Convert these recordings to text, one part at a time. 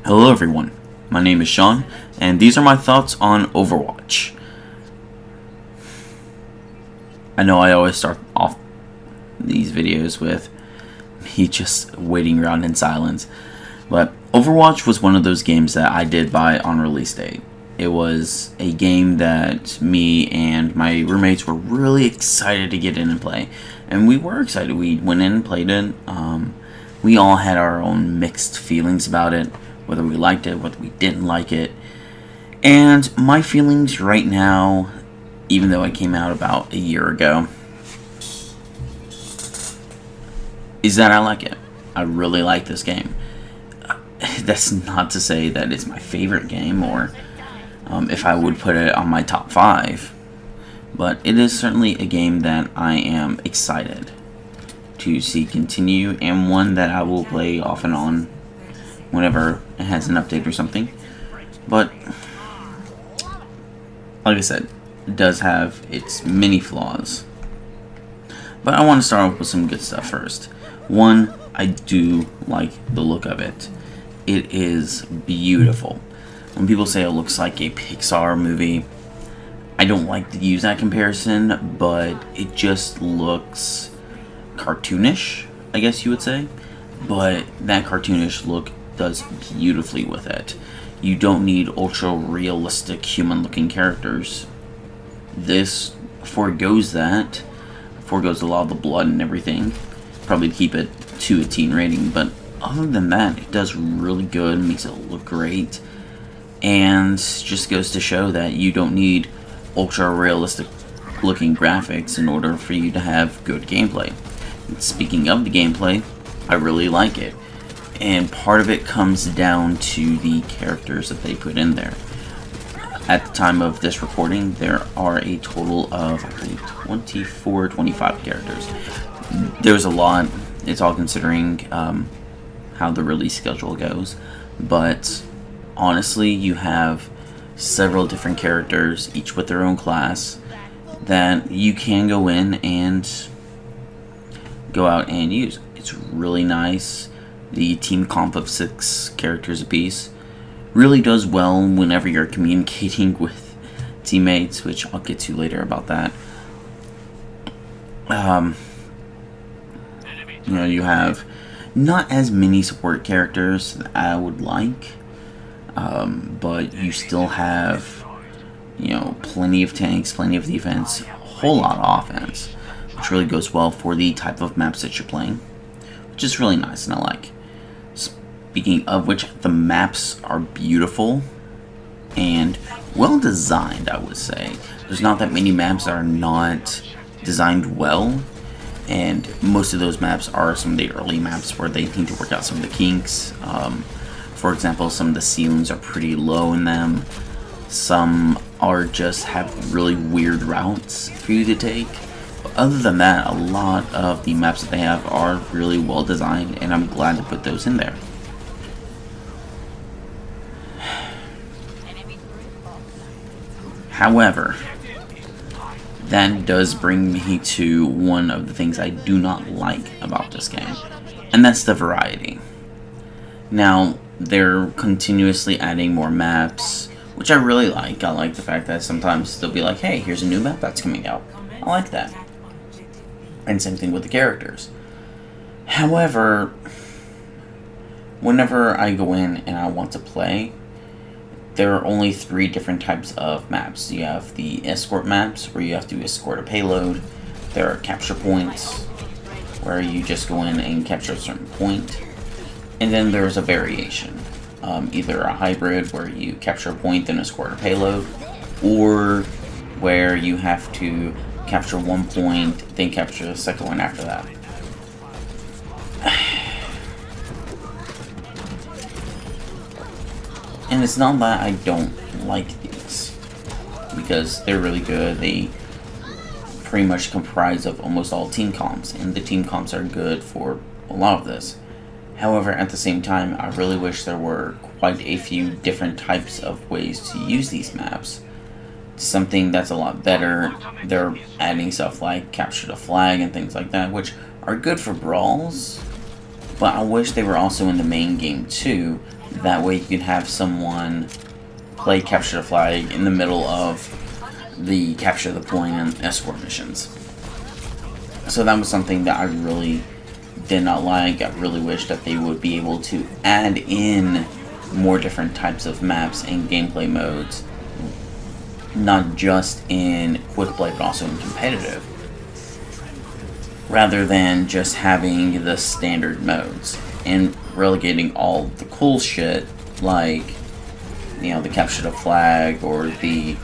Hello everyone, my name is Sean, and these are my thoughts on Overwatch. I know I always start off these videos with me just waiting around in silence, but Overwatch was one of those games that I did buy on release day. It was a game that me and my roommates were really excited to get in and play, and we were excited. We went in and played it. We all had our own mixed feelings about it, whether we liked it, whether we didn't like it. And my feelings right now, even though it came out about a year ago, is that I like it. I really like this game. That's not to say that it's my favorite game or if I would put it on my top 5, but it is certainly a game that I am excited to see continue, and one that I will play off and on whenever it has an update or something. But like I said, it does have its many flaws. But I want to start off with some good stuff first. One, I do like the look of it. It is beautiful. When people say it looks like a Pixar movie, I don't like to use that comparison, but it just looks cartoonish, I guess you would say. But that cartoonish look does beautifully with it. You don't need ultra realistic human looking characters. This forgoes that, forgoes a lot of the blood and everything, probably to keep it to a teen rating, but other than that, it does really good, makes it look great, and just goes to show that you don't need ultra realistic looking graphics in order for you to have good gameplay. And speaking of the gameplay, I really like it. And part of it comes down to the characters that they put in there. At the time of this recording, there are a total of, I believe, 24, 25 characters. There's a lot. It's all considering how the release schedule goes. But honestly, you have several different characters, each with their own class, that you can go in and go out and use. It's really nice. The team comp of 6 characters apiece really does well whenever you're communicating with teammates, which I'll get to later about that. You have not as many support characters that I would like, but you still have, plenty of tanks, plenty of defense, a whole lot of offense, which really goes well for the type of maps that you're playing, which is really nice and I like. Speaking of which, the maps are beautiful and well designed, I would say. There's not that many maps that are not designed well, and most of those maps are some of the early maps where they need to work out some of the kinks. For example, some of the ceilings are pretty low in them. Some are just have really weird routes for you to take. But other than that, a lot of the maps that they have are really well designed, and I'm glad to put those in there. However, that does bring me to one of the things I do not like about this game, and that's the variety. Now, they're continuously adding more maps, which I really like. I like the fact that sometimes they'll be like, hey, here's a new map that's coming out. I like that. And same thing with the characters. However, whenever I go in and I want to play, there are only 3 different types of maps. You have the escort maps, where you have to escort a payload. There are capture points, where you just go in and capture a certain point. And then there's a variation. Either a hybrid, where you capture a point then escort a payload, or where you have to capture one point, then capture the second one after that. And it's not that I don't like these, because they're really good. They pretty much comprise of almost all team comps, and the team comps are good for a lot of this. However, at the same time, I really wish there were quite a few different types of ways to use these maps. Something that's a lot better. They're adding stuff like capture the flag and things like that, which are good for brawls, but I wish they were also in the main game too, That way you can have someone play capture the flag in the middle of the capture the point and escort missions. So that was something that I really did not like. I really wish that they would be able to add in more different types of maps and gameplay modes, not just in quick play but also in competitive, rather than just having the standard modes and relegating all the cool shit like, you know, the capture the flag or the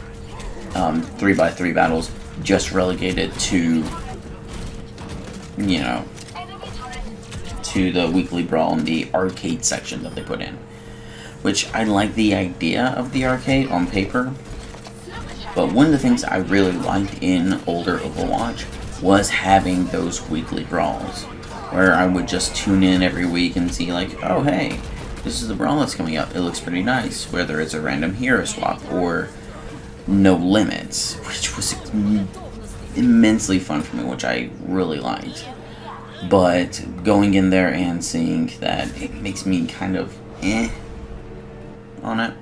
3x3 battles just relegated to, you know, to the weekly brawl and the arcade section that they put in. Which I like the idea of the arcade on paper, but one of the things I really liked in older Overwatch was having those weekly brawls, where I would just tune in every week and see like, oh hey, this is the brawl that's coming up, it looks pretty nice, whether it's a random hero swap or no limits, which was immensely fun for me, which I really liked. But going in there and seeing that, it makes me kind of on it.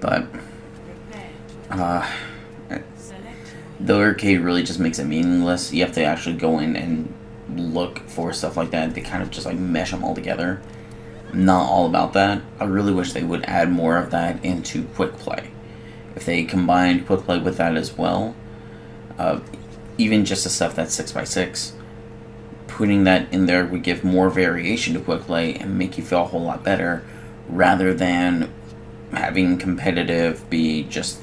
But the arcade really just makes it meaningless. You have to actually go in and look for stuff like that. They kind of just like mesh them all together. I'm not all about that. I really wish they would add more of that into quick play. If they combined quick play with that as well, even just the stuff that's 6x6, putting that in there would give more variation to quick play and make you feel a whole lot better, rather than having competitive be just,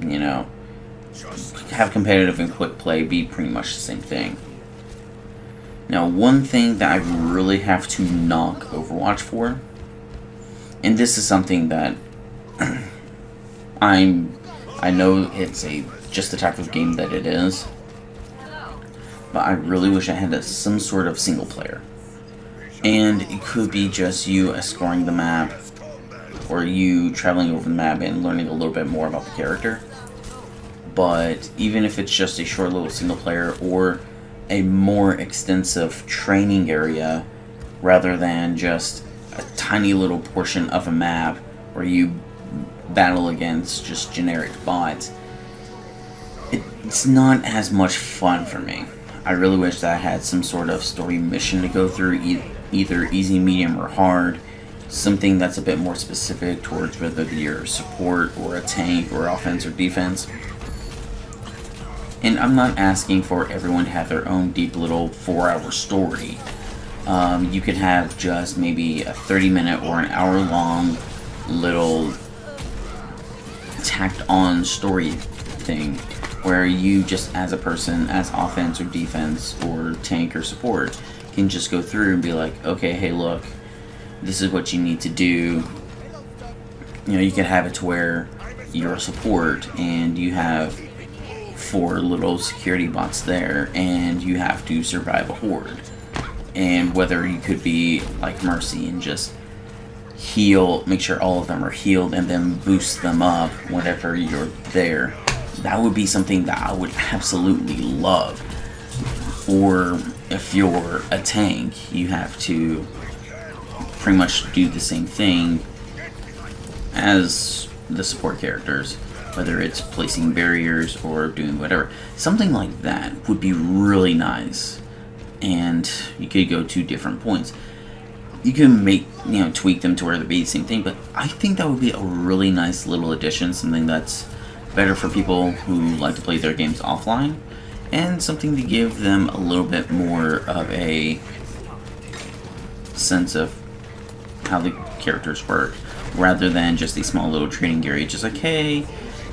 you know, have competitive and quick play be pretty much the same thing. Now, one thing that I really have to knock Overwatch for, and this is something that I know it's just the type of game that it is, but I really wish I had some sort of single player. And it could be just you exploring the map, or you traveling over the map and learning a little bit more about the character. But even if it's just a short little single player or a more extensive training area, rather than just a tiny little portion of a map where you battle against just generic bots, it's not as much fun for me. I really wish that I had some sort of story mission to go through, either easy, medium, or hard. Something that's a bit more specific towards whether you're support or a tank or offense or defense. And I'm not asking for everyone to have their own deep little 4-hour story. You could have just maybe a 30-minute or an hour-long little tacked on story thing, where you just as a person, as offense or defense or tank or support, can just go through and be like, okay, hey look, this is what you need to do. You know, you could have it to where you're a support and you have 4 little security bots there and you have to survive a horde. And whether you could be like Mercy and just heal, make sure all of them are healed and then boost them up whenever you're there, that would be something that I would absolutely love. Or if you're a tank, you have to pretty much do the same thing as the support characters, whether it's placing barriers or doing whatever. Something like that would be really nice. And you could go to different points. You can make, tweak them to where they be the same thing, but I think that would be a really nice little addition, something that's better for people who like to play their games offline, and something to give them a little bit more of a sense of how the characters work, rather than just a small little training area, just like, hey,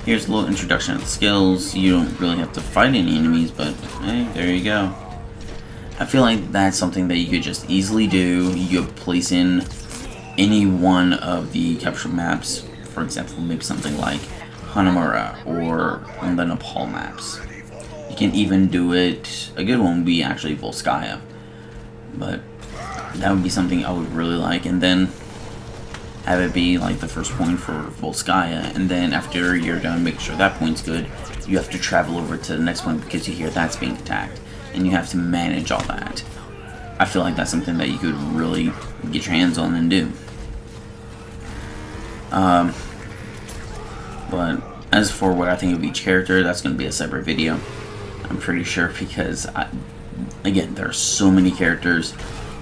here's a little introduction of the skills, you don't really have to fight any enemies, but hey, there you go. I feel like that's something that you could just easily do. You could place in any one of the capture maps, for example, maybe something like Hanamura or on the Nepal maps. You can even do it, a good one would be actually Volskaya, but that would be something I would really like, and then have it be like the first point for Volskaya, and then after you're done making sure that point's good, you have to travel over to the next point because you hear that's being attacked, and you have to manage all that. I feel like that's something that you could really get your hands on and do. But as for what I think of each character, that's going to be a separate video, I'm pretty sure, because again, there are so many characters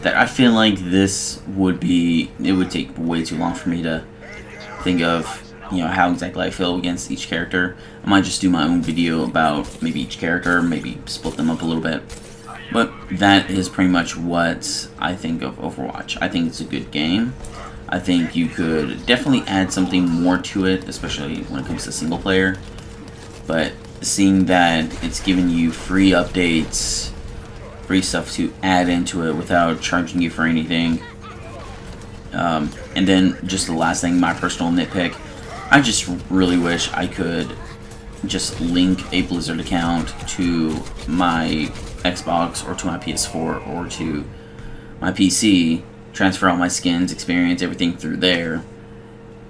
that I feel like it would take way too long for me to think of, you know, how exactly I feel against each character. I might just do my own video about maybe each character, maybe split them up a little bit. But that is pretty much what I think of Overwatch. I think it's a good game. I think you could definitely add something more to it, especially when it comes to single player. But seeing that it's giving you free updates, free stuff to add into it without charging you for anything. And then just the last thing, my personal nitpick, I just really wish I could just link a Blizzard account to my Xbox or to my PS4 or to my PC, transfer all my skins, experience, everything through there,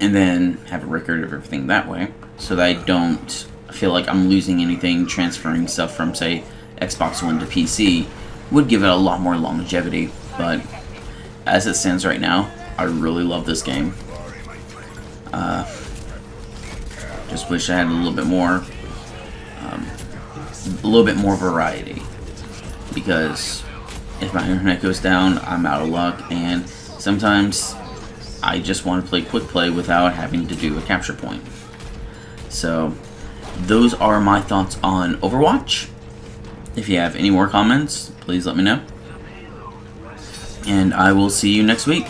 and then have a record of everything that way, so that I don't feel like I'm losing anything transferring stuff from, say, Xbox One to PC. Would give it a lot more longevity, but as it stands right now, I really love this game. Just wish I had a little bit more variety, because if my internet goes down, I'm out of luck, and sometimes I just want to play quick play without having to do a capture point. So those are my thoughts on Overwatch. If you have any more comments, please let me know, and I will see you next week.